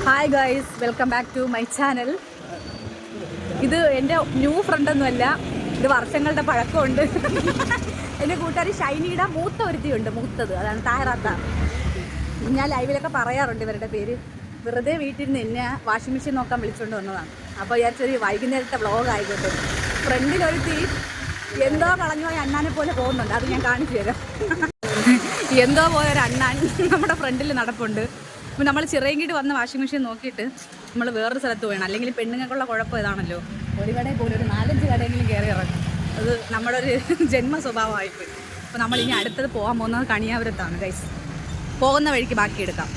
Hi guys, welcome back to my channel. ഇത് എൻ്റെ new ഫ്രണ്ടൊന്നുമല്ല, ഇത് വർഷങ്ങളുടെ പഴക്കമുണ്ട്. എൻ്റെ കൂട്ടുകാരി ഷൈനിയുടെ മൂത്ത ഒരുത്തിയുണ്ട്, മൂത്തത് അതാണ് താഹറാത്ത. ഞാൻ ലൈവിലൊക്കെ പറയാറുണ്ട് ഇവരുടെ പേര്. വെറുതെ വീട്ടിൽ നിന്ന് എന്നെ വാഷിംഗ് മെഷീൻ നോക്കാൻ വിളിച്ചുകൊണ്ട് വന്നതാണ്. അപ്പോൾ വിചാരിച്ചൊരു വൈകുന്നേരത്തെ വ്ളോഗ് ആയിക്കോട്ടെ. ഫ്രണ്ടിലൊരുത്തി എന്തോ കളഞ്ഞു പോയി അണ്ണാനെ പോലെ പോകുന്നുണ്ട്, അത് ഞാൻ കാണിച്ചു തരാം. എന്തോ പോയൊരു അണ്ണാൻ നമ്മുടെ ഫ്രണ്ടിൽ നടപ്പുണ്ട്. അപ്പോൾ നമ്മൾ ചിറയങ്കിട്ട് വന്ന വാഷിംഗ് മെഷീൻ നോക്കിയിട്ട് നമ്മൾ വേറൊരു സ്ഥലത്ത് പോകണം. അല്ലെങ്കിൽ പെണ്ണുങ്ങൾക്കുള്ള കുഴപ്പം ഇതാണല്ലോ, ഒരു കടയിൽ പോലും ഒരു 4-5 കടയെങ്കിലും കയറി ഇറങ്ങും. അത് നമ്മുടെ ഒരു ജന്മ സ്വഭാവമായിപ്പോയി. അപ്പോൾ നമ്മളിനി അടുത്തത് പോകാൻ പോകുന്നത് കണിയാപുരത്താണ് ഗൈസ്. പോകുന്ന വഴിക്ക് ബാക്കിയെടുക്കാം.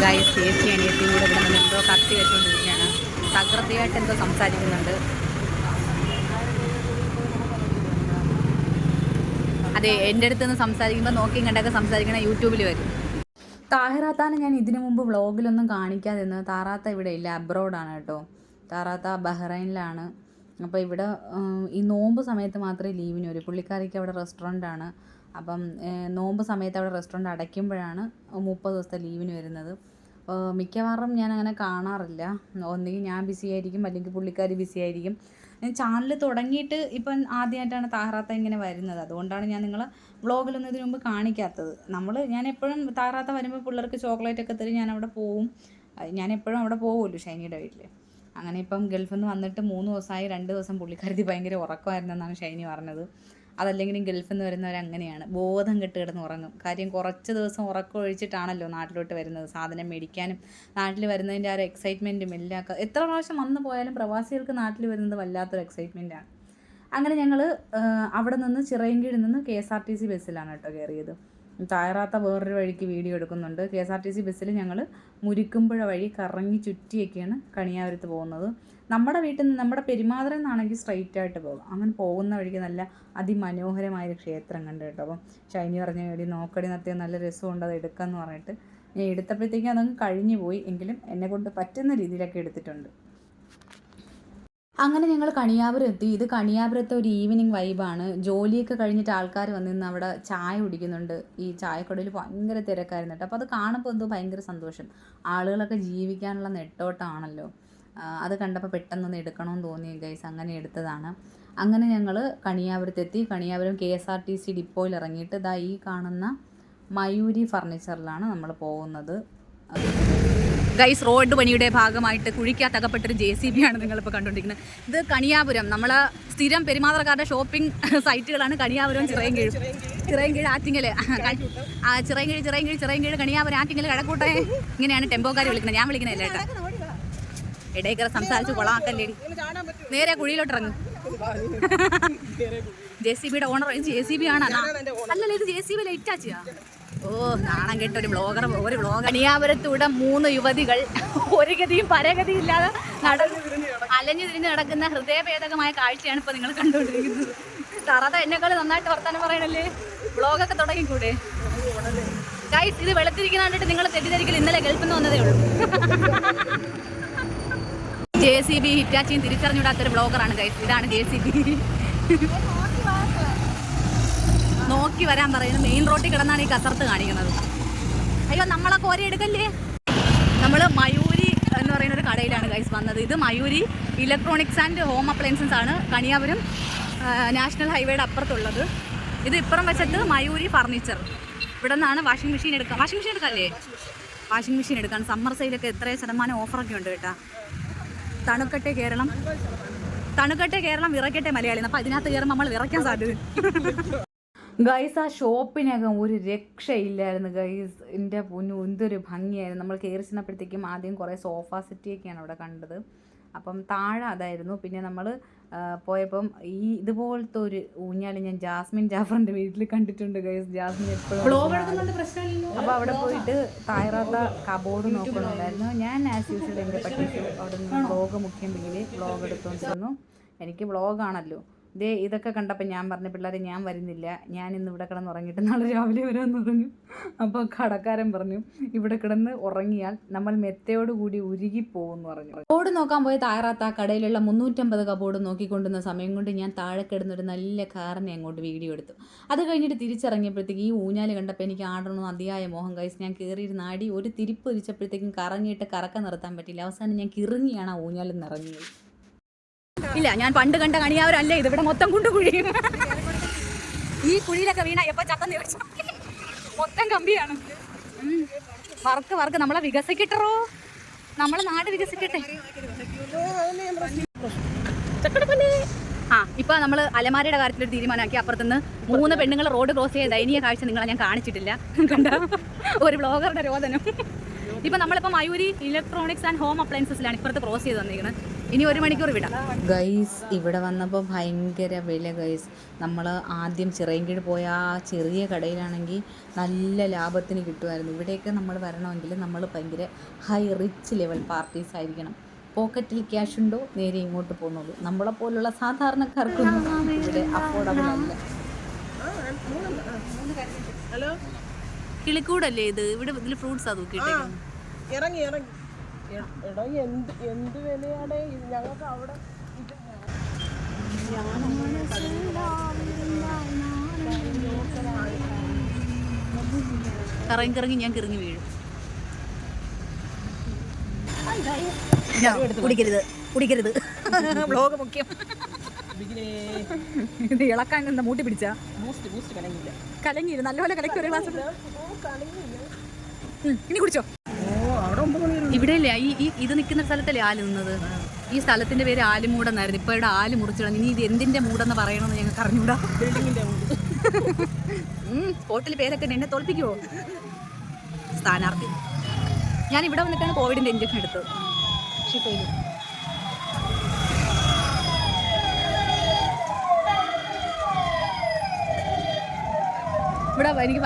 ഗൈസ് ചേച്ചി അനിയത്തിയും കൂടെ ഇവിടെ നിന്ന് എന്തോ കത്തി വെച്ചുകൊണ്ടിരിക്കുകയാണ്. തകൃതിയായിട്ട് എന്തോ സംസാരിക്കുന്നുണ്ട്. അതെ, എൻ്റെ അടുത്ത് നിന്ന് സംസാരിക്കുമ്പോൾ നോക്കിയും കണ്ടൊക്കെ സംസാരിക്കണ യൂട്യൂബിൽ വരും. താഹറാത്താനെ ഞാൻ ഇതിനു മുമ്പ് വ്ളോഗിലൊന്നും കാണിക്കാതിരുന്നത്. താറാത്ത ഇവിടെ ഇല്ല, അബ്രോഡാണ് കേട്ടോ. താറാത്ത ബഹ്റൈനിലാണ്. അപ്പോൾ ഇവിടെ ഈ നോമ്പ് സമയത്ത് മാത്രമേ ലീവിന് വരും. പുള്ളിക്കാരിക്ക് അവിടെ റെസ്റ്റോറൻ്റാണ്. അപ്പം നോമ്പ് സമയത്ത് അവിടെ റെസ്റ്റോറൻറ്റ് അടയ്ക്കുമ്പോഴാണ് 30 ദിവസത്തെ ലീവിന് വരുന്നത്. മിക്കവാറും ഞാൻ അങ്ങനെ കാണാറില്ല. ഒന്നുകിൽ ഞാൻ ബിസി ആയിരിക്കും, അല്ലെങ്കിൽ പുള്ളിക്കാരി ബിസി ആയിരിക്കും. ചാനൽ തുടങ്ങിയിട്ട് ഇപ്പം ആദ്യമായിട്ടാണ് താഹറാത്ത ഇങ്ങനെ വരുന്നത്. അതുകൊണ്ടാണ് ഞാൻ നിങ്ങളെ വ്ളോഗിലൊന്നും ഇതിനു മുമ്പ് കാണിക്കാത്തത്. ഞാൻ എപ്പോഴും താഹറാത്ത വരുമ്പോൾ പിള്ളേർക്ക് ചോക്ലേറ്റൊക്കെ തരും, ഞാൻ അവിടെ പോവും. ഞാൻ എപ്പോഴും അവിടെ പോകുമല്ലോ ഷൈനിയുടെ വീട്ടിൽ. അങ്ങനെ ഇപ്പം ഗൾഫിൽ നിന്ന് വന്നിട്ട് 3 ദിവസമായി. 2 ദിവസം പുള്ളിക്കാരത്തി ഭയങ്കര ഉറക്കമായിരുന്നെന്നാണ് ഷൈനി പറഞ്ഞത്. അതല്ലെങ്കിലും ഗൾഫിൽ നിന്ന് വരുന്നവരങ്ങനെയാണ്, ബോധം കെട്ട് കിടന്ന് ഉറങ്ങും. കാര്യം കുറച്ച് ദിവസം ഉറക്കം ഒഴിച്ചിട്ടാണല്ലോ നാട്ടിലോട്ട് വരുന്നത്. സാധനം മേടിക്കാനും നാട്ടിൽ വരുന്നതിൻ്റെ ആ ഒരു എക്സൈറ്റ്മെൻറ്റും എല്ലാം. എത്ര പ്രാവശ്യം വന്നു പോയാലും പ്രവാസികൾക്ക് നാട്ടിൽ വരുന്നത് വല്ലാത്തൊരു എക്സൈറ്റ്മെൻറ്റാണ്. അങ്ങനെ ഞങ്ങൾ അവിടെ നിന്ന് ചിറയൻകീഴിൽ നിന്ന് KSRTC ബസ്സിലാണ് കേട്ടോ കയറിയത്. താഹറാത്ത വേറൊരു വഴിക്ക് വീഡിയോ എടുക്കുന്നുണ്ട്. KSRTC ബസ്സിൽ ഞങ്ങൾ മുരിക്കുമ്പുഴ വഴി കറങ്ങി ചുറ്റിയൊക്കെയാണ് കണിയാപുരത്ത് പോകുന്നത്. നമ്മുടെ വീട്ടിൽ നിന്ന്, നമ്മുടെ പെരുമാതുറയിൽ നിന്നാണെങ്കിൽ സ്ട്രൈറ്റ് ആയിട്ട് പോകാം. അങ്ങനെ പോകുന്ന വഴിക്ക് നല്ല അതിമനോഹരമായൊരു ക്ഷേത്രം കണ്ടു കേട്ടോ. അപ്പം ഷൈനി പറഞ്ഞ വേണ്ടി നോക്കടി നടത്തിയ നല്ല രസമുണ്ട്, അത് എടുക്കാമെന്ന് പറഞ്ഞിട്ട് ഞാൻ എടുത്തപ്പോഴത്തേക്കും അതങ്ങ് കഴിഞ്ഞു പോയി. എങ്കിലും എന്നെക്കൊണ്ട് പറ്റുന്ന രീതിയിലൊക്കെ എടുത്തിട്ടുണ്ട്. അങ്ങനെ ഞങ്ങൾ കണിയാപുരം എത്തി. ഇത് കണിയാപുരത്തെ ഒരു ഈവനിങ് വൈബാണ്. ജോലിയൊക്കെ കഴിഞ്ഞിട്ട് ആൾക്കാർ വന്നിരുന്ന് അവിടെ ചായ കുടിക്കുന്നുണ്ട്. ഈ ചായക്കടയിൽ ഭയങ്കര തിരക്കായിരുന്നു കേട്ടോ. അപ്പോൾ അത് കാണുമ്പോൾ എന്തോ ഭയങ്കര സന്തോഷം. ആളുകളൊക്കെ ജീവിക്കാനുള്ള നെട്ടോട്ടമാണല്ലോ. അത് കണ്ടപ്പോൾ പെട്ടെന്നൊന്ന് എടുക്കണമെന്ന് തോന്നി ഗൈസ്, അങ്ങനെ എടുത്തതാണ്. അങ്ങനെ ഞങ്ങൾ കണിയാപുരത്തെത്തി. കണിയാപുരം KSRTC ഡിപ്പോയിൽ ഇറങ്ങിയിട്ട് ഇതാ ഈ കാണുന്ന മയൂരി ഫർണിച്ചറിലാണ് നമ്മൾ പോകുന്നത്. ഗൈസ്, റോഡ് പണിയുടെ ഭാഗമായിട്ട് കുഴിക്കകത്തകപ്പെട്ടൊരു JCB ആണ് നിങ്ങളിപ്പോൾ കണ്ടുകൊണ്ടിരിക്കുന്നത്. ഇത് കണിയാപുരം, നമ്മളെ സ്ഥിരം പെരുമാതുറക്കാരുടെ ഷോപ്പിംഗ് സൈറ്റുകളാണ് കണിയാപുരം, ചിറയൻകീഴ്, ആറ്റിങ്ങൽ. ചിറയൻകീഴ്, കണിയാപുരം, ആറ്റിങ്ങൽ, കഴക്കൂട്ടെ, ഇങ്ങനെയാണ് ടെമ്പോക്കാർ വിളിക്കുന്നത്. ഞാൻ വിളിക്കുന്നതല്ല കേട്ടോ. ഇടയ്ക്കറ സംസാരിച്ച് കൊളാക്കല്ലേ, നേരെ കുഴിയിലോട്ട് ഇറങ്ങും. JCBയുടെ ഓണർ JCB ആണ്. അല്ലല്ലോ, ഇത് JCB ലൈറ്റാച്ചിയാ. ഓ, നാണം കെട്ട ഒരു ബ്ലോഗർ. കണിയാപുരത്തൂടെ 3 യുവതികൾ ഒരു ഗതിയും പരഗതിയും ഇല്ലാതെ അലഞ്ഞു തിരിഞ്ഞ് നടക്കുന്ന ഹൃദയഭേദകമായ കാഴ്ചയാണ് ഇപ്പോൾ നിങ്ങൾ കണ്ടുകൊണ്ടിരിക്കുന്നത്. താറാത്ത എന്നെക്കാൾ നന്നായിട്ട് വർത്താനം പറയണല്ലേ, ബ്ലോഗൊക്കെ തുടങ്ങിക്കൂടെ ഗൈസ്? ഇത് വെളുത്തിരിക്കുന്ന കണ്ടിട്ട് നിങ്ങൾ തെറ്റിദ്ധരിക്കൽ, ഇന്നലെ ഗൾഫിൽ നിന്ന് വന്നതേ ഉള്ളൂ. JCB ഹിറ്റാച്ചിയും തിരിച്ചറിഞ്ഞുവിടാത്തൊരു ബ്ലോഗറാണ് ഗൈസ്. ഇതാണ് JCB. നോക്കി വരാൻ പറയുന്നത്. മെയിൻ റോഡിൽ കിടന്നാണ് ഈ കസർത്ത് കാണിക്കുന്നത്. അയ്യോ, നമ്മളെ കോരി എടുക്കല്ലേ. നമ്മൾ മയൂരി എന്ന് പറയുന്ന ഒരു കടയിലാണ് ഗൈസ് വന്നത്. ഇത് Mayuri electronics and home appliances ആണ്, കണിയാപുരം നാഷണൽ ഹൈവേയുടെ അപ്പുറത്തുള്ളത്. ഇത് ഇപ്പുറം വശത്ത് മയൂരി ഫർണിച്ചർ. ഇവിടെ നിന്നാണ് വാഷിംഗ് മെഷീൻ എടുക്കാമല്ലേ? വാഷിംഗ് മെഷീൻ എടുക്കാൻ സമ്മർ സെയിലൊക്കെ എത്രയോ % ഓഫറൊക്കെ ഉണ്ട് കേട്ടോ. തണുക്കട്ടെ കേരളം, വിറയ്ക്കട്ടെ മലയാളി. അപ്പോൾ ഇതിനകത്ത് കയറുമ്പോൾ നമ്മൾ വിറയ്ക്കാൻ സാധ്യത. ഗൈസ്, ആ ഷോപ്പിനകം ഒരു രക്ഷയില്ലായിരുന്നു ഗൈസ്. എൻ്റെ പൊന്നു, എന്തൊരു ഭംഗിയായിരുന്നു. നമ്മൾ കയറി ചെന്നപ്പോഴത്തേക്കും ആദ്യം കുറേ സോഫ സെറ്റിയൊക്കെയാണ് അവിടെ കണ്ടത്. അപ്പം താഴെ അതായിരുന്നു. പിന്നെ നമ്മൾ പോയപ്പം ഈ ഇതുപോലത്തെ ഒരു ഊഞ്ഞാൽ ഞാൻ ജാസ്മിൻ ജാഫറിൻ്റെ വീട്ടിൽ കണ്ടിട്ടുണ്ട് ഗൈസ്. ജാസ്മിൻ എപ്പോഴും. അപ്പോൾ അവിടെ പോയിട്ട് താഹറാത്ത കബോർഡ് നോക്കണമുണ്ടായിരുന്നു. ഞാൻ ആസ് യൂഷ്വൽ എൻ്റെ പട്ടിക്ക് അവിടെ നിന്ന് വ്ളോഗ് മുഖ്യം വ്ളോഗ് എടുത്തുകൊണ്ടിരുന്നു. എനിക്ക് വ്ളോഗാണല്ലോ. ഇതൊക്കെ കണ്ടപ്പോൾ ഞാൻ പറഞ്ഞു, പിള്ളേരെ ഞാൻ വരുന്നില്ല, ഞാൻ ഇന്ന് ഇവിടെ കിടന്ന് ഉറങ്ങിയിട്ട് നാളെ രാവിലെ വരാമെന്ന് പറഞ്ഞു. അപ്പോൾ കടക്കാരൻ പറഞ്ഞു, ഇവിടെ കിടന്ന് ഉറങ്ങിയാൽ നമ്മൾ മെത്തയോടുകൂടി ഉരുകിപ്പോകുമെന്ന് പറഞ്ഞു. കബോർഡ് നോക്കാൻ പോയ താറാത്ത കടയിലുള്ള 350 കബോർഡ് നോക്കിക്കൊണ്ടുന്ന സമയം കൊണ്ട് ഞാൻ താഴെ കിടന്നൊരു നല്ല കാറിനെ അങ്ങോട്ട് വീഡിയോ എടുത്തു. അത് കഴിഞ്ഞിട്ട് തിരിച്ചിറങ്ങിയപ്പോഴത്തേക്ക് ഈ ഊഞ്ഞാൽ കണ്ടപ്പോൾ എനിക്ക് ആടണമെന്ന് അതിയായ മോഹം ഗൈസ്. ഞാൻ കയറിയിരുന്ന ആടി ഒരു തിരിപ്പ് തിരിച്ചപ്പോഴത്തേക്കും കറങ്ങിയിട്ട് കറക്കം നിർത്താൻ പറ്റില്ല. അവസാനം ഞാൻ കിറങ്ങിയാണ് ആ ഊഞ്ഞാലിൽ നിന്ന് ഇറങ്ങിയത്. ഇല്ല, ഞാൻ പണ്ട് കണ്ട കണിയാവരല്ല ഇത്. ഇവിടെ മൊത്തം കുണ്ടുകുഴി. ഈ കുഴിയിലൊക്കെ വീണ എപ്പോൾ ചത്തം നിറച്ചു മൊത്തം കമ്പിയാണ്. വർക്ക് നമ്മളെ വികസിക്കട്ടോ, നമ്മളെ നാട് വികസിക്കട്ടെ. ഇപ്പൊ നമ്മൾ അലമാരയുടെ കാര്യത്തിലൊരു തീരുമാനമാക്കി. അപ്പുറത്തുനിന്ന് 3 പെണ്ണുങ്ങൾ റോഡ് ക്രോസ് ചെയ്ത ദയനീയ കാഴ്ച നിങ്ങളെ ഞാൻ കാണിച്ചിട്ടില്ല. കണ്ട ഒരു ബ്ലോഗറുടെ രോദനം. ഇപ്പൊ നമ്മളിപ്പോൾ മയൂരി ഇലക്ട്രോണിക്സ് ആൻഡ് ഹോം അപ്ലയൻസസിലാണ് ഇപ്പുറത്ത് ക്രോസ് ചെയ്ത് വന്നിരിക്കുന്നത്. ഇനി 1 മണിക്കൂർ വിടാം ഗൈസ്. ഇവിടെ വന്നപ്പോൾ ഭയങ്കര വില ഗൈസ്. നമ്മൾ ആദ്യം ചിറയൻകീഴ് പോയ ആ ചെറിയ കടയിലാണെങ്കിൽ നല്ല ലാഭത്തിന് കിട്ടുമായിരുന്നു. ഇവിടെയൊക്കെ നമ്മൾ വരണമെങ്കിൽ നമ്മൾ ഭയങ്കര ഹൈ റിച്ച് ലെവൽ പാർട്ടീസ് ആയിരിക്കണം. പോക്കറ്റിൽ ക്യാഷ് ഉണ്ടോ നേരെ ഇങ്ങോട്ട് പോകുന്നുള്ളൂ. നമ്മളെപ്പോലുള്ള സാധാരണക്കാർക്കൊന്നും ഇവിടെ അഫോർഡബിൾ അല്ല. കിളിക്കൂടല്ലേ ഇത്? ഇവിടെ ഇതിൽ ഫ്രൂട്ട്സാ തൂക്കിയിട്ടേക്കുന്നത്. ഇറങ്ങി എന്ത് വിലയാണ് ഞങ്ങൾക്ക് അവിടെ. കറങ്ങി ഞാൻ കിറങ്ങി വീഴും. കുടിക്കരുത് ബ്ലോഗ് മുഖ്യം. ഇത് ഇളക്കാൻ എന്താ മൂട്ടി പിടിച്ചാ? കലങ്ങിയില്ല, നല്ലപോലെ കലക്കി ഒരു ഗ്ലാസ്. ഇനി കുടിച്ചോ. ഇവിടെ അല്ലേ ഇത് നിൽക്കുന്ന സ്ഥലത്തല്ലേ ആല് നിന്നത്? ഈ സ്ഥലത്തിന്റെ പേര് ആലുമൂടെന്നായിരുന്നു. ഇപ്പൊ ഇവിടെ ആല് മുറിച്ചു കളഞ്ഞു. ഇനി ഇത് എന്തിന്റെ മൂടെന്ന് പറയണമെന്ന് ഞങ്ങൾക്ക് അറിഞ്ഞൂടാ. സ്പോട്ടിൽ പേരൊക്കെ എന്നെ തോൽപ്പിക്കുവോ സ്ഥാനാർത്ഥി? ഞാൻ ഇവിടെ വന്നിട്ടാണ് കോവിഡിന്റെ ഇഞ്ചക്ഷൻ എടുത്തത്. ഇവിടെ എനിക്ക്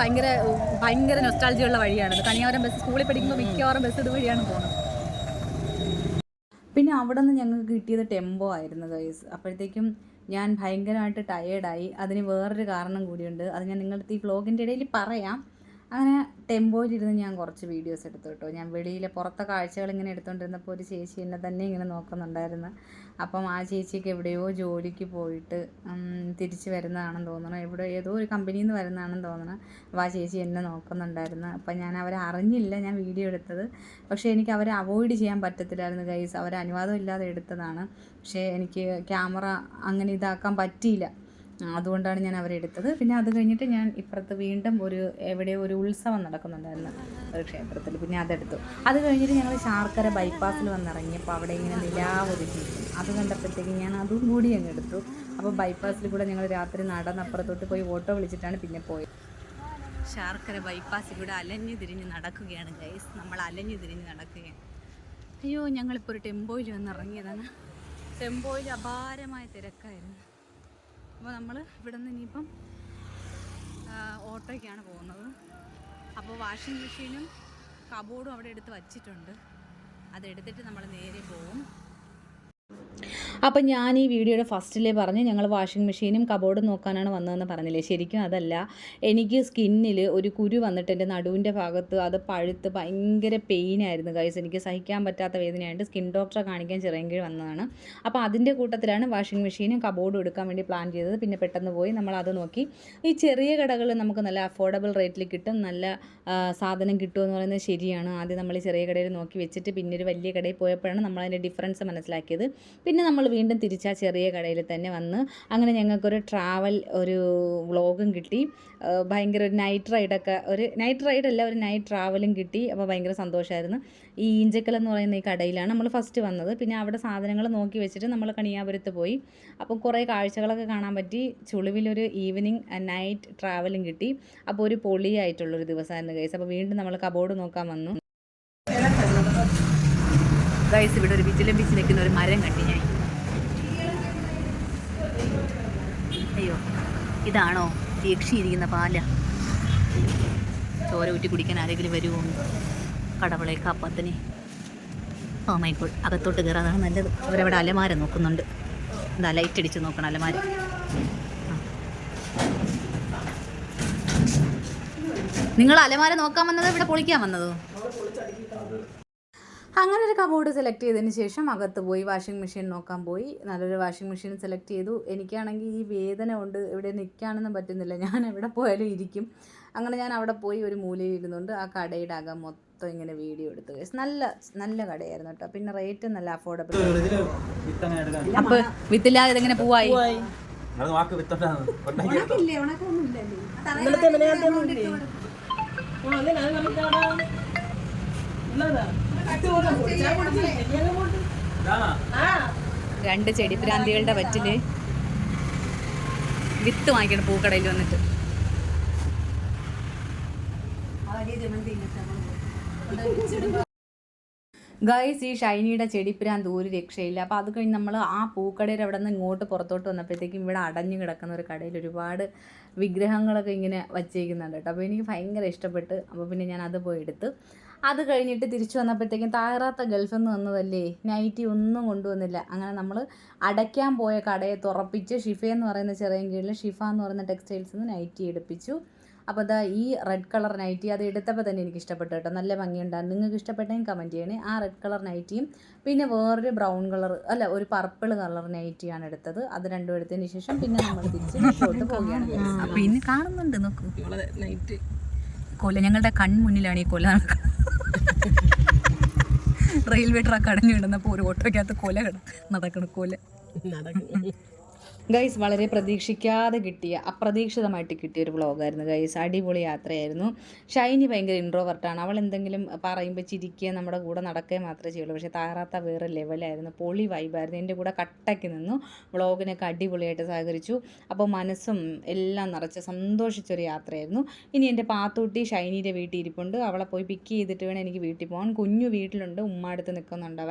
ഭയങ്കര നൊസ്റ്റാൾജിയുള്ള വഴിയാണിത്. കണിയാവരം ബസ് സ്കൂളിൽ പഠിക്കുമ്പോൾ മിക്കവാറും ബസ് ഇതുവഴിയാണ് പോകുന്നത്. പിന്നെ അവിടെ നിന്ന് ഞങ്ങൾക്ക് കിട്ടിയത് ടെമ്പോ ആയിരുന്നു ഗൈസ്. അപ്പോഴത്തേക്കും ഞാൻ ഭയങ്കരമായിട്ട് ടയേർഡായി. അതിന് വേറൊരു കാരണം കൂടിയുണ്ട്. അത് ഞാൻ നിങ്ങളുടെ ഈ വ്ളോഗിൻ്റെ ഇടയിൽ പറയാം. അങ്ങനെ ടെമ്പോയിലിരുന്ന് ഞാൻ കുറച്ച് വീഡിയോസ് എടുത്തു കേട്ടോ. ഞാൻ വെളിയിലെ പുറത്തെ കാഴ്ചകൾ ഇങ്ങനെ എടുത്തുകൊണ്ടിരുന്നപ്പോൾ ഒരു ചേച്ചി എന്നെ തന്നെ ഇങ്ങനെ നോക്കുന്നുണ്ടായിരുന്നു. അപ്പം ആ ചേച്ചിക്ക് എവിടെയോ ജോലിക്ക് പോയിട്ട് തിരിച്ച് വരുന്നതാണെന്ന് തോന്നണം. ഇവിടെ ഏതോ ഒരു കമ്പനിയിൽ നിന്ന് വരുന്നതാണെന്ന് തോന്നണം. അപ്പോൾ ആ ചേച്ചി എന്നെ നോക്കുന്നുണ്ടായിരുന്നു. അപ്പം ഞാൻ അവരെ അറിഞ്ഞില്ല ഞാൻ വീഡിയോ എടുത്തത്. പക്ഷേ എനിക്ക് അവരെ അവോയ്ഡ് ചെയ്യാൻ പറ്റത്തില്ലായിരുന്നു ഗൈസ്. അവരെ അനുവാദം ഇല്ലാതെ എടുത്തതാണ്. പക്ഷേ എനിക്ക് ക്യാമറ അങ്ങനെ ഇതാക്കാൻ പറ്റിയില്ല. അതുകൊണ്ടാണ് ഞാൻ അവരെ എടുത്തത്. പിന്നെ അത് കഴിഞ്ഞിട്ട് ഞാൻ ഇപ്പുറത്ത് വീണ്ടും എവിടെയോ ഒരു ഉത്സവം നടക്കുന്നുണ്ടായിരുന്നു ഒരു ക്ഷേത്രത്തിൽ. പിന്നെ അതെടുത്തു. അത് കഴിഞ്ഞിട്ട് ഞങ്ങൾ ശാർക്കര ബൈപ്പാസിൽ വന്നിറങ്ങിയപ്പോൾ അവിടെ ഇങ്ങനെ നിലാവൊരുക്കിയിരിക്കും. അത് കണ്ടപ്പോഴത്തേക്ക് ഞാൻ അതും കൂടി അങ്ങ് എടുത്തു. അപ്പോൾ ബൈപ്പാസിൽ കൂടെ ഞങ്ങൾ രാത്രി നടന്നപ്പുറത്തോട്ട് പോയി ഓട്ടോ വിളിച്ചിട്ടാണ് പിന്നെ പോയത്. ശാർക്കര ബൈപ്പാസിലൂടെ അലഞ്ഞു തിരിഞ്ഞ് നടക്കുകയാണ് ഗൈസ്. നമ്മൾ അലഞ്ഞു തിരിഞ്ഞ് നടക്കുകയാണ്. അയ്യോ, ഞങ്ങളിപ്പോൾ ഒരു ടെമ്പോയിൽ വന്നിറങ്ങിയതാണ്. ടെമ്പോയിൽ അപാരമായ തിരക്കായിരുന്നു. അപ്പോൾ നമ്മൾ ഇവിടെ നിന്ന് ഇനിയിപ്പം ഓട്ടോയ്ക്കാണ് പോകുന്നത്. അപ്പോൾ വാഷിംഗ് മെഷീനും കബോർഡും അവിടെ എടുത്ത് വച്ചിട്ടുണ്ട്. അതെടുത്തിട്ട് നമ്മൾ നേരെ പോകും. അപ്പം ഞാൻ ഈ വീഡിയോയുടെ ഫസ്റ്റിലേ പറഞ്ഞ് ഞങ്ങൾ വാഷിംഗ് മെഷീനും കബോർഡും നോക്കാനാണ് വന്നതെന്ന് പറഞ്ഞില്ലേ. ശരിക്കും അതല്ല. എനിക്ക് സ്കിന്നിൽ ഒരു കുരു വന്നിട്ട് എൻ്റെ നടുവിൻ്റെ ഭാഗത്ത് അത് പഴുത്ത് ഭയങ്കര പെയിനായിരുന്നു ഗൈസ്. എനിക്ക് സഹിക്കാൻ പറ്റാത്ത വേദനയായിട്ട് സ്കിൻ ഡോക്ടറെ കാണിക്കാൻ ചിറയൻകീഴ് വന്നതാണ്. അപ്പോൾ അതിൻ്റെ കൂട്ടത്തിലാണ് വാഷിംഗ് മെഷീനും കബോർഡും എടുക്കാൻ വേണ്ടി പ്ലാൻ ചെയ്തത്. പിന്നെ പെട്ടെന്ന് പോയി നമ്മളത് നോക്കി. ഈ ചെറിയ കടകൾ നമുക്ക് നല്ല അഫോർഡബിൾ റേറ്റിൽ കിട്ടും, നല്ല സാധനം കിട്ടുമെന്ന് പറയുന്നത് ശരിയാണ്. ആദ്യം നമ്മൾ ഈ ചെറിയ കടയിൽ നോക്കി വെച്ചിട്ട് പിന്നെ ഒരു വലിയ കടയിൽ പോയപ്പോഴാണ് നമ്മളതിൻ്റെ ഡിഫറൻസ് മനസ്സിലാക്കിയത്. പിന്നെ നമ്മൾ വീണ്ടും തിരിച്ച് ആ ചെറിയ കടയിൽ തന്നെ വന്ന് അങ്ങനെ ഞങ്ങൾക്കൊരു ഒരു വ്ളോഗും കിട്ടി. ഭയങ്കര ഒരു നൈറ്റ് റൈഡൊക്കെ, ഒരു നൈറ്റ് ട്രാവലും കിട്ടി. അപ്പോൾ ഭയങ്കര സന്തോഷമായിരുന്നു. ഈ ഈഞ്ചക്കൽ എന്ന് പറയുന്ന ഈ കടയിലാണ് നമ്മൾ ഫസ്റ്റ് വന്നത്. പിന്നെ അവിടെ സാധനങ്ങൾ നോക്കി വെച്ചിട്ട് നമ്മൾ കണിയാപുരത്ത് പോയി. അപ്പം കുറേ കാഴ്ചകളൊക്കെ കാണാൻ പറ്റി. ചുളിവിലൊരു ഈവനിങ് നൈറ്റ് ട്രാവലും കിട്ടി. അപ്പോൾ ഒരു പൊളിയായിട്ടുള്ളൊരു ദിവസമായിരുന്നു ഗൈസ്. അപ്പോൾ വീണ്ടും നമ്മൾ കബോർഡ് നോക്കാൻ വന്നു ഗൈസ്. ഇവിടെ ഒരു വിജിലംബിച്ച് നിൽക്കുന്ന ഒരു മരം കണ്ടി ഞാൻ. അയ്യോ, ഇതാണോ രക്ഷിയിരിക്കുന്ന പാല? ചോര ഊറ്റി കുടിക്കാൻ ആരെങ്കിലും വരുമോ? കടവളെ കാപ്പത്തിന്. ഓ മൈ ഗോഡ്, അകത്തോട്ട് കയറാതാണ് നല്ലത്. അവരവിടെ അലമാര നോക്കുന്നുണ്ട്. എന്താ ലൈറ്റ് അടിച്ച് നോക്കണം അലമാര. നിങ്ങൾ അലമാര നോക്കാൻ വന്നത് ഇവിടെ പൊളിക്കാൻ വന്നതോ? അങ്ങനെ ഒരു കബോർഡ് സെലക്ട് ചെയ്തതിന് ശേഷം അകത്ത് പോയി വാഷിംഗ് മെഷീൻ നോക്കാൻ പോയി. നല്ലൊരു വാഷിംഗ് മെഷീൻ സെലക്ട് ചെയ്തു. എനിക്കാണെങ്കിൽ ഈ വേദന കൊണ്ട് ഇവിടെ നിൽക്കാനൊന്നും പറ്റുന്നില്ല, ഞാൻ എവിടെ പോയാലും ഇരിക്കും. അങ്ങനെ ഞാൻ അവിടെ പോയി ഒരു മൂലയിൽ ഇരുന്നുകൊണ്ട് ആ കടയുടെ അകം മൊത്തം ഇങ്ങനെ വീഡിയോ എടുത്തു. നല്ല നല്ല കടയായിരുന്നു കേട്ടോ. പിന്നെ റേറ്റ് നല്ല അഫോർഡബിൾ. അപ്പോൾ വിത്തില്ലാതെ ഇതെങ്ങനെ പൂവായി? രണ്ട് ചെടിപ്രാന്തികളുടെ വറ്റില് വിത്ത് വാങ്ങിക്കണം പൂക്കടയിൽ വന്നിട്ട്. ഗൈസ്, ഈ ഷൈനിയുടെ ചെടിപ്രാന്ത് ഒരു രക്ഷയില്ല. അപ്പോൾ അത് കഴിഞ്ഞ് നമ്മൾ ആ പൂക്കടയിൽ അവിടെ നിന്ന് ഇങ്ങോട്ട് പുറത്തോട്ട് വന്നപ്പോഴത്തേക്കും ഇവിടെ അടഞ്ഞു കിടക്കുന്ന ഒരു കടയിൽ ഒരുപാട് വിഗ്രഹങ്ങളൊക്കെ ഇങ്ങനെ വച്ചേക്കുന്നുണ്ട് കേട്ടോ. അപ്പോൾ എനിക്ക് ഭയങ്കര ഇഷ്ടപ്പെട്ട്. അപ്പോൾ പിന്നെ ഞാൻ അത് പോയി എടുത്ത്. അത് കഴിഞ്ഞിട്ട് തിരിച്ചു വന്നപ്പോഴത്തേക്കും താറാത്ത ഗൾഫിൽ നിന്ന് വന്നതല്ലേ, നൈറ്റി ഒന്നും കൊണ്ടുവന്നില്ല. അങ്ങനെ നമ്മൾ അടയ്ക്കാൻ പോയ കടയെ തുറപ്പിച്ച് ഷിഫ എന്ന് പറയുന്ന ചെറിയ കീഴിൽ ഷിഫ എന്ന് പറയുന്ന ടെക്സ്റ്റൈൽസിൽ നിന്ന് നൈറ്റി എടുപ്പിച്ചു. അപ്പോൾ അതാ ഈ റെഡ് കളർ നൈറ്റി അത് എടുത്തപ്പോൾ തന്നെ എനിക്ക് ഇഷ്ടപ്പെട്ടു കേട്ടോ. നല്ല ഭംഗിയുണ്ടായിരുന്നു. നിങ്ങൾക്ക് ഇഷ്ടപ്പെട്ടെങ്കിൽ കമൻറ്റ് ചെയ്യണേ. ആ റെഡ് കളർ നൈറ്റിയും പിന്നെ വേറൊരു ബ്രൗൺ കളർ അല്ല ഒരു പർപ്പിൾ കളർ നൈറ്റിയാണ് എടുത്തത്. അത് രണ്ടും എടുത്തതിന് ശേഷം പിന്നെ നമ്മൾ തിരിച്ച് വീട്ടിലോട്ട് പോവുകയാണ്. പിന്നെ കാണുന്നുണ്ട് നോക്കൂ നൈറ്റ് കൊല. ഞങ്ങളുടെ കൺമുന്നിലാണ് ഈ കൊല നടക്കുന്നത്. റെയിൽവേ ട്രാക്ക് അടഞ്ഞു കിടന്നപ്പോൾ ഒരു ഓട്ടോയ്ക്കകത്ത് കൊല നടക്കണം. കൊല ഗൈസ്, വളരെ പ്രതീക്ഷിക്കാതെ കിട്ടിയ അപ്രതീക്ഷിതമായിട്ട് കിട്ടിയ ഒരു വ്ളോഗായിരുന്നു ഗൈസ്. അടിപൊളി യാത്രയായിരുന്നു. ഷൈനി ഭയങ്കര ഇൻട്രോവർട്ടാണ്. അവൾ എന്തെങ്കിലും പറയുമ്പോൾ ചിരിക്കുക, നമ്മുടെ കൂടെ നടക്കുക മാത്രമേ ചെയ്യുള്ളൂ. പക്ഷേ താറാത്ത വേറെ ലെവലായിരുന്നു. പൊളി വൈബായിരുന്നു. എൻ്റെ കൂടെ കട്ടയ്ക്ക് നിന്നു. വ്ളോഗിനൊക്കെ അടിപൊളിയായിട്ട് സഹകരിച്ചു. അപ്പോൾ മനസ്സും എല്ലാം നിറച്ച് സന്തോഷിച്ചൊരു യാത്രയായിരുന്നു. ഇനി എൻ്റെ പാത്തൂട്ടി ഷൈനിയുടെ വീട്ടിൽ ഇരിപ്പുണ്ട്. അവളെ പോയി പിക്ക് ചെയ്തിട്ട് വേണം എനിക്ക് വീട്ടിൽ പോകാൻ. കുഞ്ഞു വീട്ടിലുണ്ട്, ഉമ്മ അടുത്ത് നിൽക്കുന്നുണ്ട്.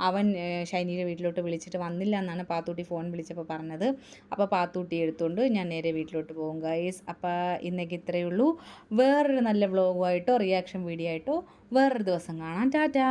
അവൻ ഷൈനിയുടെ വീട്ടിലോട്ട് വിളിച്ചിട്ട് വന്നില്ല എന്നാണ് പാത്തൂട്ടി ഫോൺ വിളിച്ചപ്പോൾ പറഞ്ഞത്. അപ്പോൾ പാത്തൂട്ടി എടുത്തുകൊണ്ട് ഞാൻ നേരെ വീട്ടിലോട്ട് പോകും ഗൈസ്. അപ്പോൾ ഇന്നേക്ക് ഇത്രയേ ഉള്ളൂ. വേറൊരു നല്ല വ്ളോഗുമായിട്ടോ റിയാക്ഷൻ വീഡിയോ ആയിട്ടോ വേറൊരു ദിവസം കാണാം. ടാറ്റാ.